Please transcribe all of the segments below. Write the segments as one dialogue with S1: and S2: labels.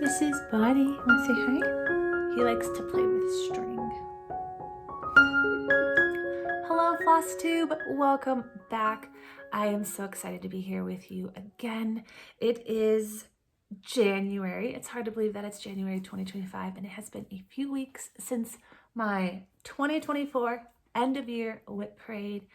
S1: This is Buddy. Want to say hi? He likes to play with string. Hello, Flosstube. Welcome back. I am so excited to be here with you again. It is January. It's hard to believe that it's January 2025, and it has been a few weeks since my 2024 end of year whip parade,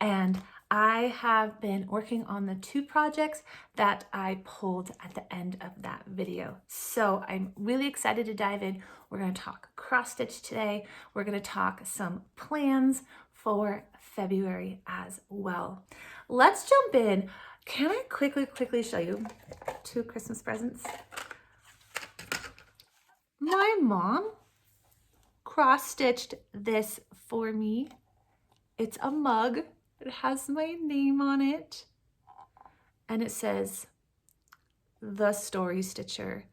S1: and I have been working on the two projects that I pulled at the end of that video. So I'm really excited to dive in. We're going to talk cross stitch today. We're going to talk some plans for February as well. Let's jump in. Can I quickly show you two Christmas presents? My mom cross-stitched this for me. It's a mug. It has my name on it. And it says, The Story Stitcher.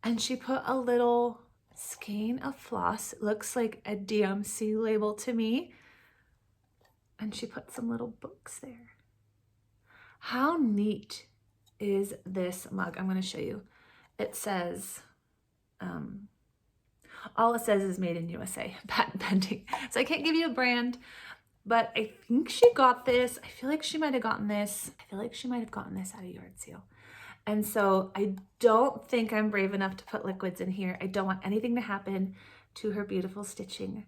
S1: And she put a little skein of floss. It looks like a DMC label to me. And she put some little books there. How neat is this mug? I'm going to show you. It says, all it says is made in USA, patent pending. So I can't give you a brand, but I think she got this. I feel like she might have gotten this. I feel like she might have gotten this at a yard sale. And so I don't think I'm brave enough to put liquids in here. I don't want anything to happen to her beautiful stitching.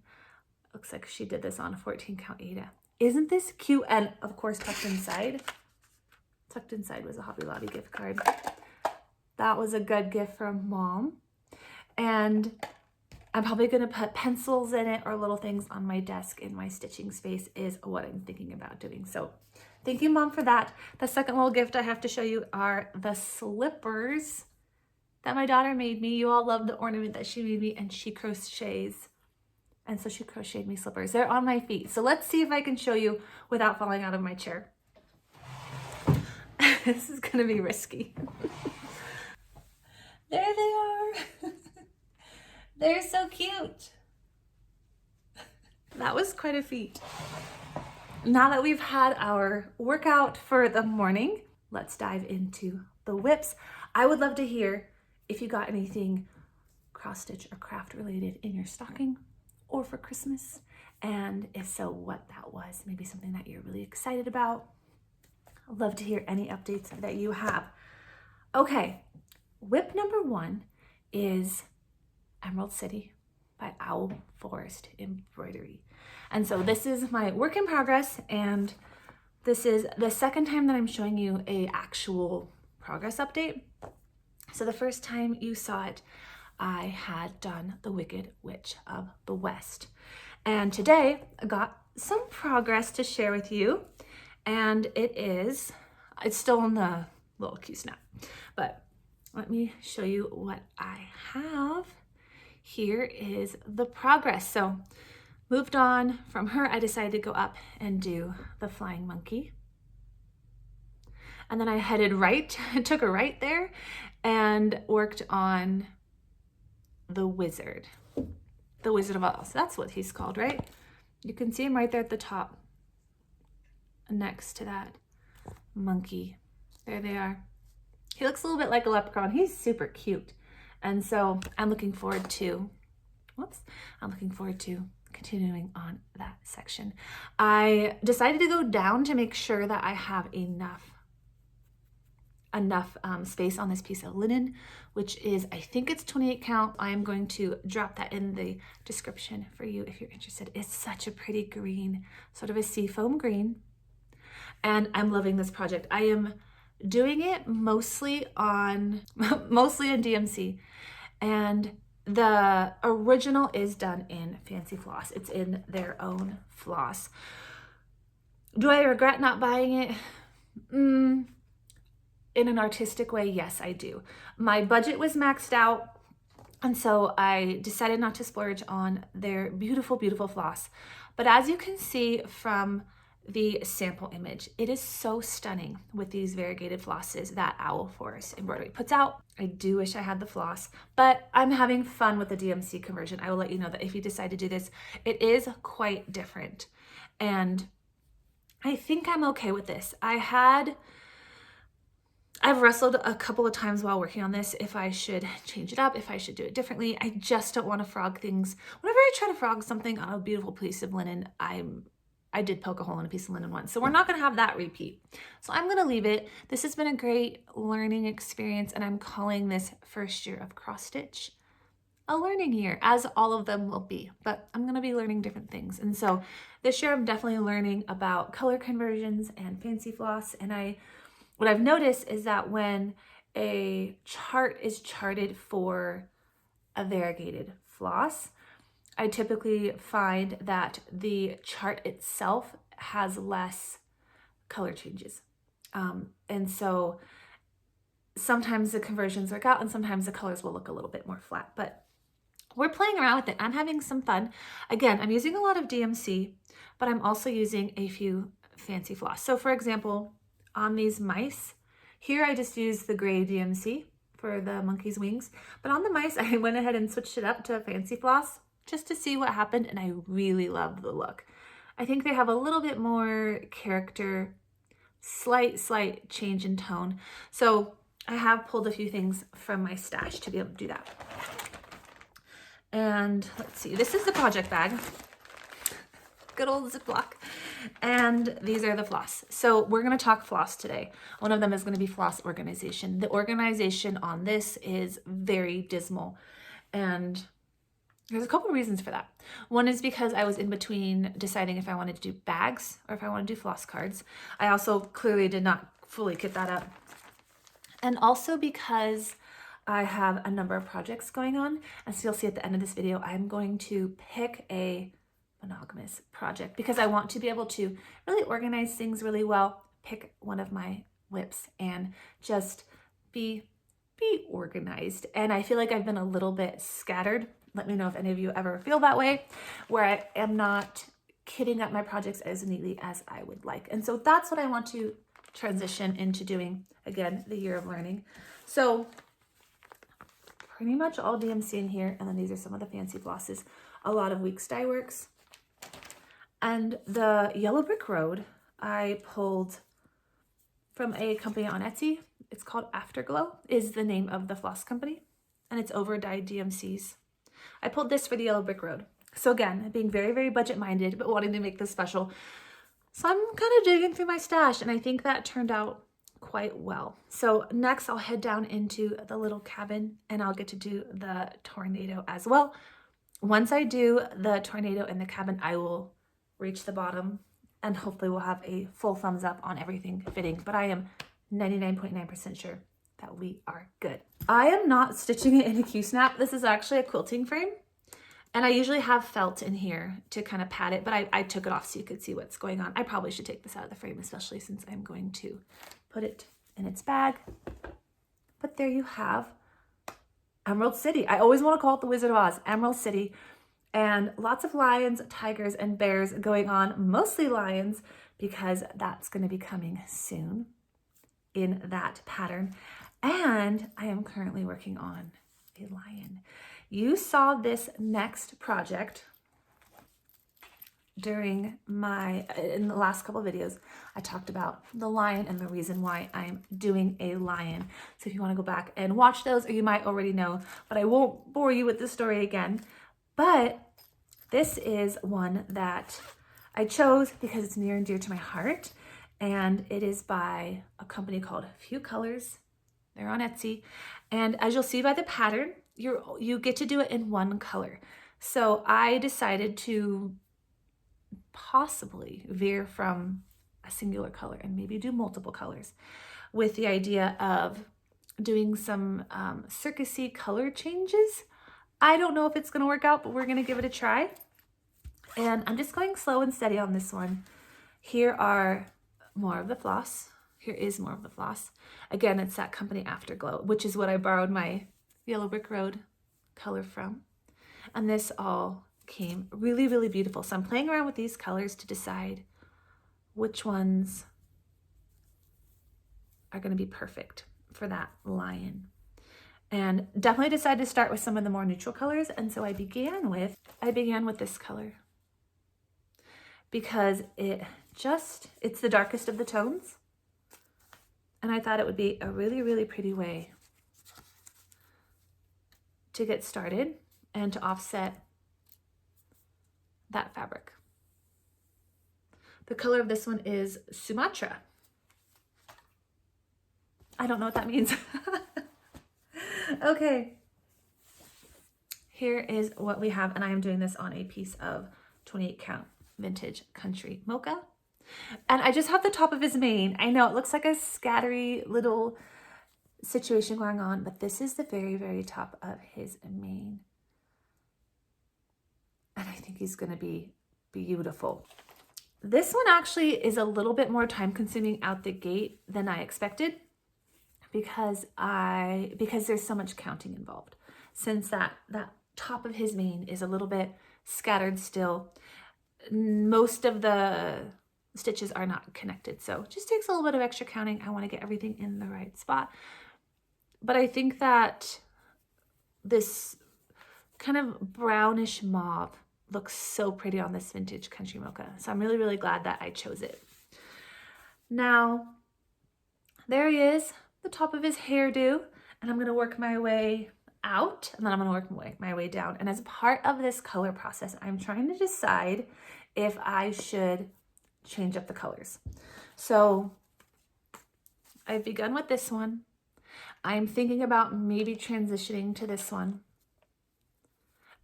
S1: Looks like she did this on a 14 count Aida. Isn't this cute? And of course, tucked inside was a Hobby Lobby gift card. That was a good gift from Mom. And I'm probably going to put pencils in it or little things on my desk in my stitching space is what I'm thinking about doing. So thank you, Mom, for that. The second little gift I have to show you are the slippers that my daughter made me. You all love the ornament that she made me, and she crochets. And so she crocheted me slippers. They're on my feet. So let's see if I can show you without falling out of my chair. This is going to be risky. There they are. They're so cute. That was quite a feat. Now that we've had our workout for the morning, let's dive into the whips. I would love to hear if you got anything cross stitch or craft related in your stocking or for Christmas. And if so, what that was. Maybe something that you're really excited about. I'd love to hear any updates that you have. Okay, whip number one is Emerald City by Owl Forest Embroidery. And so this is my work in progress, and this is the second time that I'm showing you a actual progress update. So the first time you saw it, I had done the Wicked Witch of the West. And today I got some progress to share with you, and it's still in the little Q snap, but let me show you what I have. Here is the progress. So moved on from her, I decided to go up and do the flying monkey. And then I headed right, took a right there and worked on the Wizard of Oz. That's what he's called, right? You can see him right there at the top next to that monkey. There they are. He looks a little bit like a leprechaun. He's super cute. And so I'm looking forward to continuing on that section. I decided to go down to make sure that I have enough space on this piece of linen, which is, I think it's 28 count. I am going to drop that in the description for you if you're interested. It's such a pretty green, sort of a seafoam green. And I'm loving this project. I am doing it mostly on DMC, and the original is done in Fancy Floss. It's in their own floss. Do I regret not buying it? In an artistic way, yes, I do. My budget was maxed out, and so I decided not to splurge on their beautiful, beautiful floss. But as you can see from the sample image, it is so stunning with these variegated flosses that Owl Forest Embroidery puts out. I do wish I had the floss, but I'm having fun with the DMC conversion. I will let you know that if you decide to do this, it is quite different. And I think I'm okay with this. I I've wrestled a couple of times while working on this if I should change it up, if I should do it differently. I just don't want to frog things. Whenever I try to frog something on a beautiful piece of linen, I did poke a hole in a piece of linen once. So we're not going to have that repeat. So I'm going to leave it. This has been a great learning experience, and I'm calling this first year of cross stitch a learning year, as all of them will be, but I'm going to be learning different things. And so this year I'm definitely learning about color conversions and fancy floss. And what I've noticed is that when a chart is charted for a variegated floss, I typically find that the chart itself has less color changes. And so sometimes the conversions work out and sometimes the colors will look a little bit more flat, but we're playing around with it. I'm having some fun. Again, I'm using a lot of DMC, but I'm also using a few fancy floss. So for example, on these mice, here I just used the gray DMC for the monkey's wings, but on the mice, I went ahead and switched it up to fancy floss just to see what happened, and I really love the look. I think they have a little bit more character, slight change in tone. So I have pulled a few things from my stash to be able to do that. And let's see, this is the project bag, good old Ziploc, and these are the floss. So we're going to talk floss today. One of them is going to be floss organization. The organization on this is very dismal, and there's a couple of reasons for that. One is because I was in between deciding if I wanted to do bags or if I want to do floss cards. I also clearly did not fully kit that up. And also because I have a number of projects going on, and so you'll see at the end of this video, I'm going to pick a monogamous project because I want to be able to really organize things really well, pick one of my whips and just be organized. And I feel like I've been a little bit scattered. Let me know if any of you ever feel that way, where I am not kitting up my projects as neatly as I would like. And so that's what I want to transition into doing, again, the year of learning. So pretty much all DMC in here, and then these are some of the fancy flosses. A lot of Weeks Dye Works. And the Yellow Brick Road I pulled from a company on Etsy. It's called Afterglow, is the name of the floss company, and it's over dyed DMCs. I pulled this for the Yellow Brick Road. So again, being very budget minded, but wanting to make this special. So I'm kind of digging through my stash, and I think that turned out quite well. So next I'll head down into the little cabin and I'll get to do the tornado as well. Once I do the tornado in the cabin, I will reach the bottom and hopefully we'll have a full thumbs up on everything fitting, but I am 99.9% sure that we are good. I am not stitching it in a Q-snap. This is actually a quilting frame, and I usually have felt in here to kind of pad it, but I took it off so you could see what's going on. I probably should take this out of the frame, especially since I'm going to put it in its bag. But there you have Emerald City. I always want to call it the Wizard of Oz, Emerald City. And lots of lions, tigers, and bears going on, mostly lions, because that's going to be coming soon in that pattern. And I am currently working on a lion. You saw this next project in the last couple of videos. I talked about the lion and the reason why I'm doing a lion. So if you want to go back and watch those, or you might already know, but I won't bore you with the story again. But this is one that I chose because it's near and dear to my heart, and it is by a company called Few Colors. They're on Etsy, and as you'll see by the pattern, you get to do it in one color. So I decided to possibly veer from a singular color and maybe do multiple colors, with the idea of doing some circusy color changes. I don't know if it's going to work out, but we're going to give it a try. And I'm just going slow and steady on this one. Here are more of the floss. Here is more of the floss. Again, it's that company Afterglow, which is what I borrowed my Yellow Brick Road color from. And this all came really beautiful. So I'm playing around with these colors to decide which ones are going to be perfect for that lion. And definitely decided to start with some of the more neutral colors. And so I began with this color because it's the darkest of the tones. And I thought it would be a really, really pretty way to get started and to offset that fabric. The color of this one is Sumatra. I don't know what that means. Okay. Here is what we have, and I am doing this on a piece of 28 count vintage country mocha. And I just have the top of his mane. I know it looks like a scattery little situation going on, but this is the very, very top of his mane. And I think he's gonna be beautiful. This one actually is a little bit more time consuming out the gate than I expected because there's so much counting involved. Since that top of his mane is a little bit scattered still, most of the stitches are not connected. So it just takes a little bit of extra counting. I want to get everything in the right spot. But I think that this kind of brownish mauve looks so pretty on this vintage country mocha. So I'm really, really glad that I chose it. Now, there he is, the top of his hairdo, and I'm going to work my way out, and then I'm going to work my way down. And as part of this color process, I'm trying to decide if I should change up the colors. So I've begun with this one. I'm thinking about maybe transitioning to this one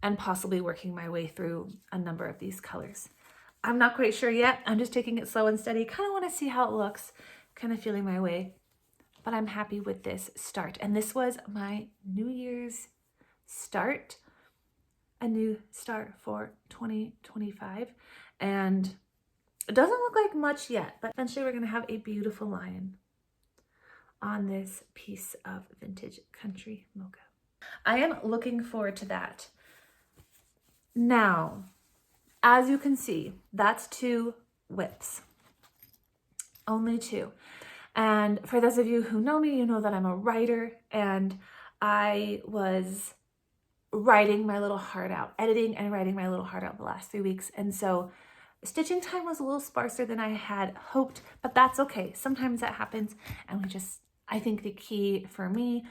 S1: and possibly working my way through a number of these colors. I'm not quite sure yet. I'm just taking it slow and steady. Kind of want to see how it looks, kind of feeling my way. But I'm happy with this start. And this was my New Year's start, a new start for 2025. And it doesn't look like much yet, but eventually we're going to have a beautiful lion on this piece of vintage country mocha. I am looking forward to that. Now, as you can see, that's 2 whips, only 2. And for those of you who know me, you know that I'm a writer, and I was writing my little heart out, editing and writing my little heart out the last 3 weeks. And so stitching time was a little sparser than I had hoped, but that's okay. Sometimes that happens, and I think the key for me,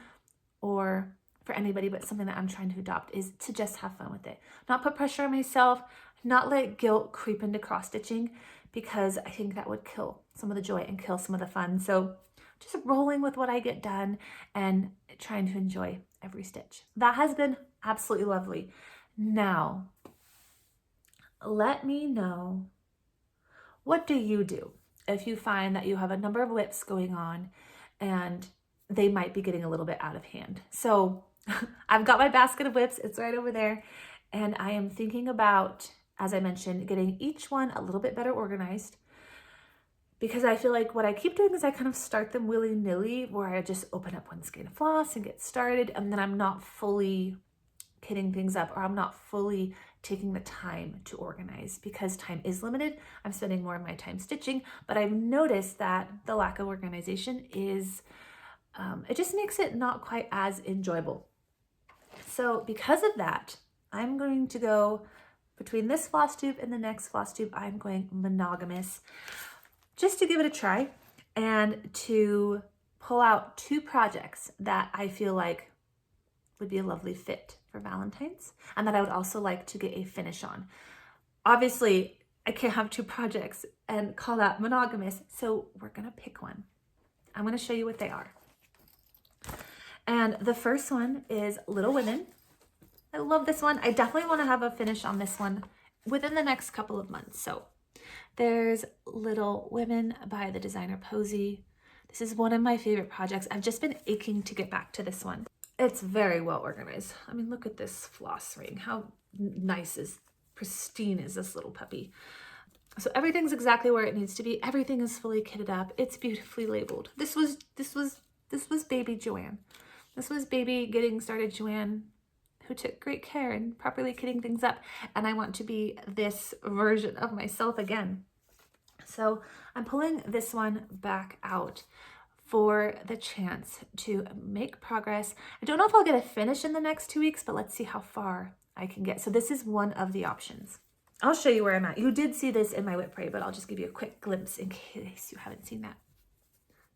S1: or for anybody, but something that I'm trying to adopt, is to just have fun with it. Not put pressure on myself, not let guilt creep into cross stitching, because I think that would kill some of the joy and kill some of the fun. So just rolling with what I get done and trying to enjoy every stitch. That has been absolutely lovely. Now, let me know, what do you do if you find that you have a number of whips going on and they might be getting a little bit out of hand? So I've got my basket of whips, it's right over there, and I am thinking about, as I mentioned, getting each one a little bit better organized, because I feel like what I keep doing is I kind of start them willy-nilly, where I just open up one skein of floss and get started, and then I'm not fully kitting things up, or I'm not fully taking the time to organize, because time is limited. I'm spending more of my time stitching, but I've noticed that the lack of organization is, it just makes it not quite as enjoyable. So because of that, I'm going to go between this floss tube and the next floss tube. I'm going monogamous, just to give it a try and to pull out 2 projects that I feel like would be a lovely fit for Valentine's, and that I would also like to get a finish on. Obviously, I can't have 2 projects and call that monogamous, so we're gonna pick one. I'm gonna show you what they are. And the first one is Little Women. I love this one. I definitely want to have a finish on this one within the next couple of months. So there's Little Women by the designer Posie. This is one of my favorite projects. I've just been aching to get back to this one. It's very well organized. I mean, look at this floss ring. How nice pristine is this little puppy? So everything's exactly where it needs to be. Everything is fully kitted up. It's beautifully labeled. This was baby Joanne. This was baby getting started Joanne, who took great care in properly kitting things up. And I want to be this version of myself again. So I'm pulling this one back out for the chance to make progress. I don't know if I'll get a finish in the next 2 weeks, but let's see how far I can get. So this is one of the options. I'll show you where I'm at. You did see this in my whip parade, but I'll just give you a quick glimpse in case you haven't seen that.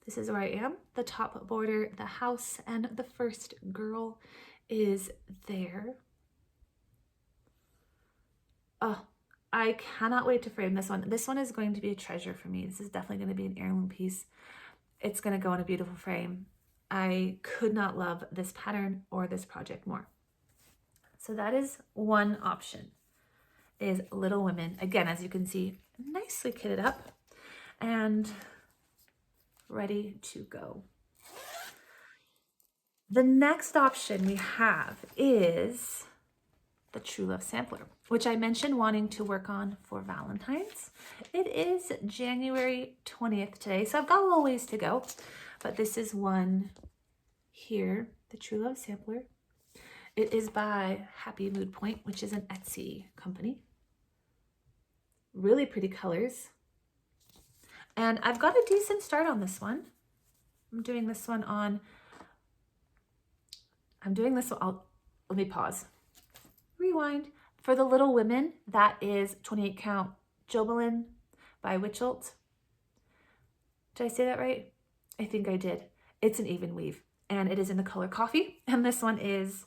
S1: This is where I am, the top border, the house, and the first girl is there. Oh, I cannot wait to frame this one. This one is going to be a treasure for me. This is definitely going to be an heirloom piece. It's going to go in a beautiful frame. I could not love this pattern or this project more. So that is one option, is Little Women. Again, as you can see, nicely kitted up and ready to go. The next option we have is the True Love Sampler, which I mentioned wanting to work on for Valentine's. It is January 20th today, so I've got a little ways to go, but this is one here, the True Love Sampler. It is by Happy Mood Point, which is an Etsy company. Really pretty colors. And I've got a decent start on this one. I'm doing this one, let me pause. Rewind. For the Little Women, that is 28 count Jobelin by Witchelt. Did I say that right? I think I did. It's an even weave, and it is in the color coffee. And this one is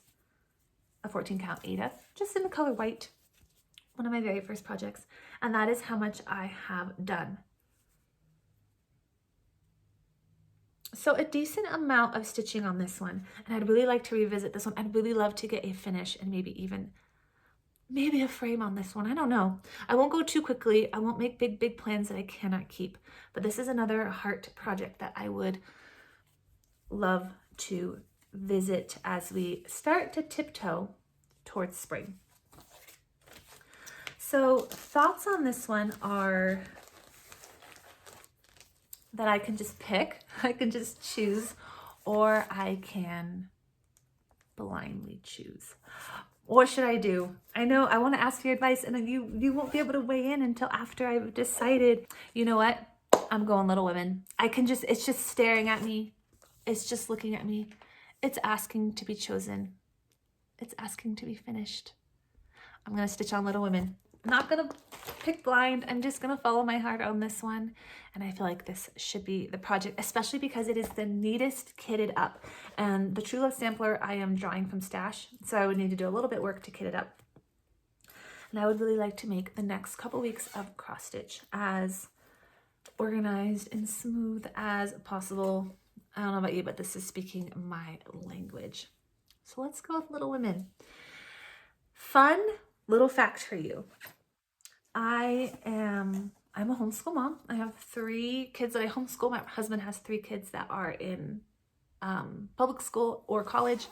S1: a 14 count Ada, just in the color white. One of my very first projects. And that is how much I have done. So a decent amount of stitching on this one. And I'd really like to revisit this one. I'd really love to get a finish and maybe a frame on this one. I don't know. I won't go too quickly. I won't make big plans that I cannot keep. But this is another heart project that I would love to visit as we start to tiptoe towards spring. So thoughts on this one are that I can just pick, I can just choose, or I can blindly choose. What should I do? I know I want to ask for your advice, and then you won't be able to weigh in until after I've decided. You know what? I'm going Little Women. It's just staring at me. It's just looking at me. It's asking to be chosen. It's asking to be finished. I'm going to stitch on Little Women. I'm not going to pick blind. I'm just going to follow my heart on this one. And I feel like this should be the project, especially because it is the neatest kitted up. And the True Love Sampler I am drawing from stash, so I would need to do a little bit of work to kit it up. And I would really like to make the next couple weeks of cross stitch as organized and smooth as possible. I don't know about you, but this is speaking my language. So let's go with Little Women. Fun little fact for you. I'm a homeschool mom. I have 3 kids that I homeschool. My husband has 3 kids that are in public school or college.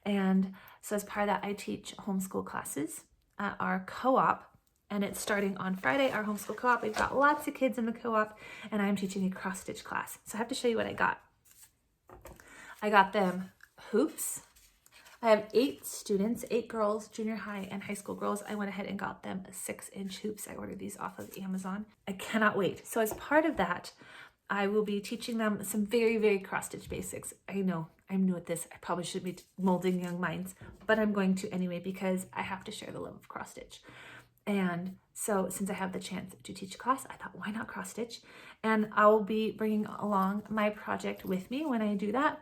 S1: And so as part of that, I teach homeschool classes at our co-op. And it's starting on Friday, our homeschool co-op. We've got lots of kids in the co-op, and I'm teaching a cross stitch class. So I have to show you what I got. I got them hoops. I have 8 students, 8 girls, junior high and high school girls. I went ahead and got them 6-inch hoops. I ordered these off of Amazon. I cannot wait. So as part of that, I will be teaching them some very cross stitch basics. I know I'm new at this. I probably should be molding young minds, but I'm going to anyway because I have to share the love of cross stitch. And so since I have the chance to teach a class, I thought, why not cross stitch? And I'll be bringing along my project with me when I do that.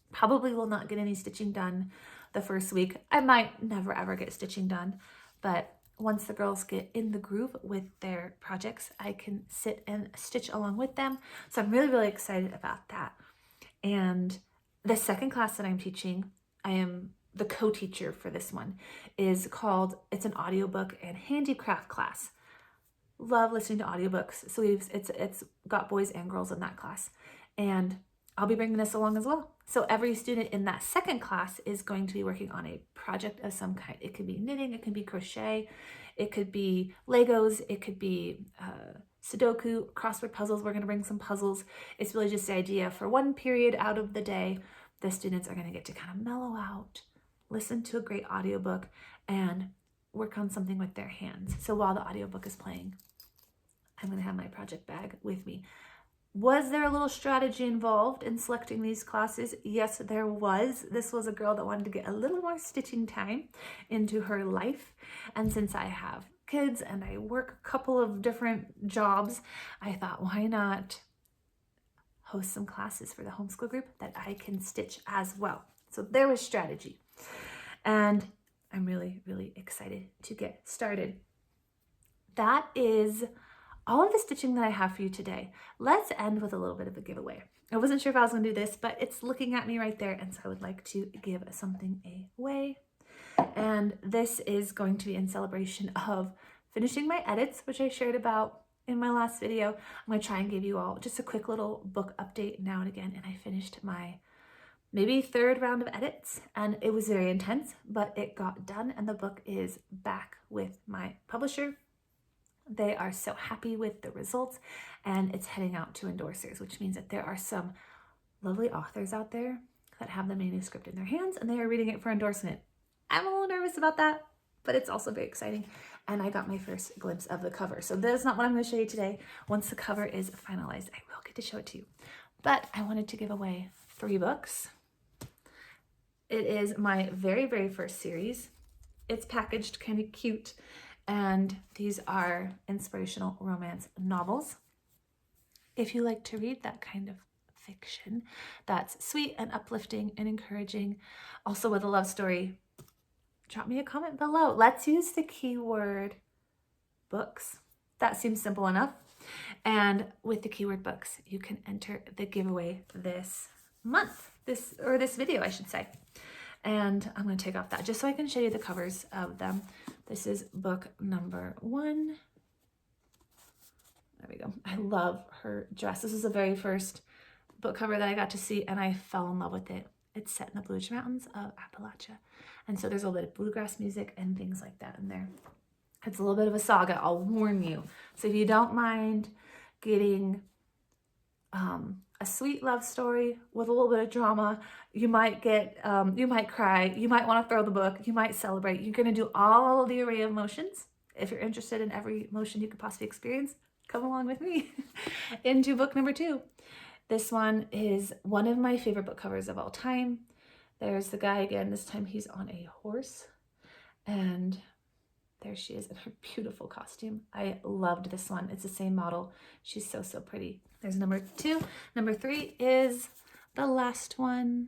S1: Probably will not get any stitching done the first week. I might never ever get stitching done, but once the girls get in the groove with their projects, I can sit and stitch along with them. So I'm really excited about that. And the second class that I'm teaching, I am the co-teacher for this one, is called, it's an audiobook and handicraft class. Love listening to audiobooks. So it's got boys and girls in that class. And I'll be bringing this along as well. So every student in that second class is going to be working on a project of some kind. It could be knitting, it could be crochet, it could be Legos, it could be Sudoku, crossword puzzles. We're going to bring some puzzles. It's really just the idea for one period out of the day, the students are going to get to kind of mellow out, listen to a great audiobook, and work on something with their hands. So while the audiobook is playing, I'm going to have my project bag with me. Was there a little strategy involved in selecting these classes? Yes, there was. This was a girl that wanted to get a little more stitching time into her life. And since I have kids and I work a couple of different jobs, I thought, why not host some classes for the homeschool group that I can stitch as well. So there was strategy. And I'm really, really excited to get started. That is all of the stitching that I have for you today. Let's end with a little bit of a giveaway. I wasn't sure if I was gonna do this, but it's looking at me right there, and so I would like to give something away. And this is going to be in celebration of finishing my edits, which I shared about in my last video. I'm gonna try and give you all just a quick little book update now and again, and I finished my maybe third round of edits, and it was very intense, but it got done, and the book is back with my publisher. They are so happy with the results, and it's heading out to endorsers, which means that there are some lovely authors out there that have the manuscript in their hands and they are reading it for endorsement. I'm a little nervous about that, but it's also very exciting. And I got my first glimpse of the cover. So that's not what I'm going to show you today. Once the cover is finalized, I will get to show it to you. But I wanted to give away 3 books. It is my very, very first series. It's packaged kind of cute. And these are inspirational romance novels. If you like to read that kind of fiction that's sweet and uplifting and encouraging, also with a love story, drop me a comment below. Let's use the keyword books. That seems simple enough. And with the keyword books, you can enter the giveaway this month, this video, I should say. And I'm going to take off that just so I can show you the covers of them. This is book number 1. There we go. I love her dress. This is the very first book cover that I got to see, and I fell in love with it. It's set in the Blue Ridge Mountains of Appalachia. And so there's a little bit of bluegrass music and things like that in there. It's a little bit of a saga, I'll warn you. So if you don't mind getting a sweet love story with a little bit of drama, you might get, you might cry, you might want to throw the book, you might celebrate. You're going to do all of the array of emotions. If you're interested in every emotion you could possibly experience, come along with me into book number 2. This one is one of my favorite book covers of all time. There's the guy again. This time he's on a horse, and there she is in her beautiful costume. I loved this one. It's the same model. She's so, so pretty. There's number 2. Number 3 is the last one.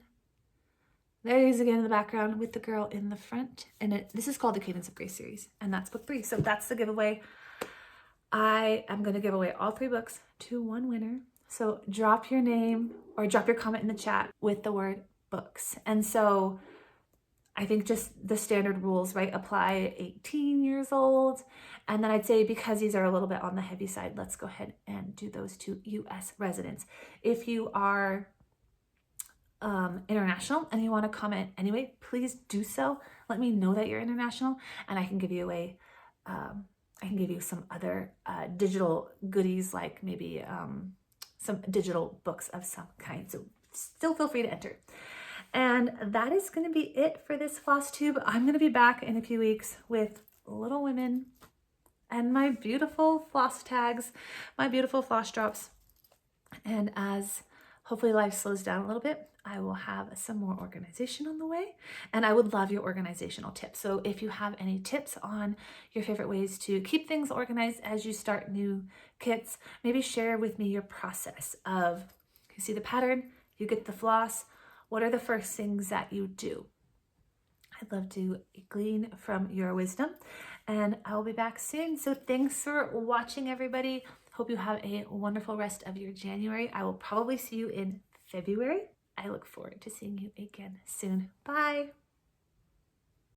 S1: There he is again in the background with the girl in the front. And this is called the Cadence of Grace series, and that's book 3. So that's the giveaway. I am going to give away all 3 books to one winner. So drop your name or drop your comment in the chat with the word books. And so I think just the standard rules, right, apply 18 years old. And then I'd say because these are a little bit on the heavy side, let's go ahead and do those to U.S. residents. If you are international and you want to comment anyway, please do so. Let me know that you're international, and I can give you away, I can give you some other digital goodies, like maybe some digital books of some kind. So still feel free to enter. And that is going to be it for this floss tube. I'm going to be back in a few weeks with Little Women and my beautiful floss tags, my beautiful floss drops. And as hopefully life slows down a little bit, I will have some more organization on the way, and I would love your organizational tips. So if you have any tips on your favorite ways to keep things organized as you start new kits, maybe share with me your process of, you see the pattern, you get the floss, what are the first things that you do? I'd love to glean from your wisdom, and I will be back soon. So thanks for watching, everybody. Hope you have a wonderful rest of your January. I will probably see you in February. I look forward to seeing you again soon. Bye.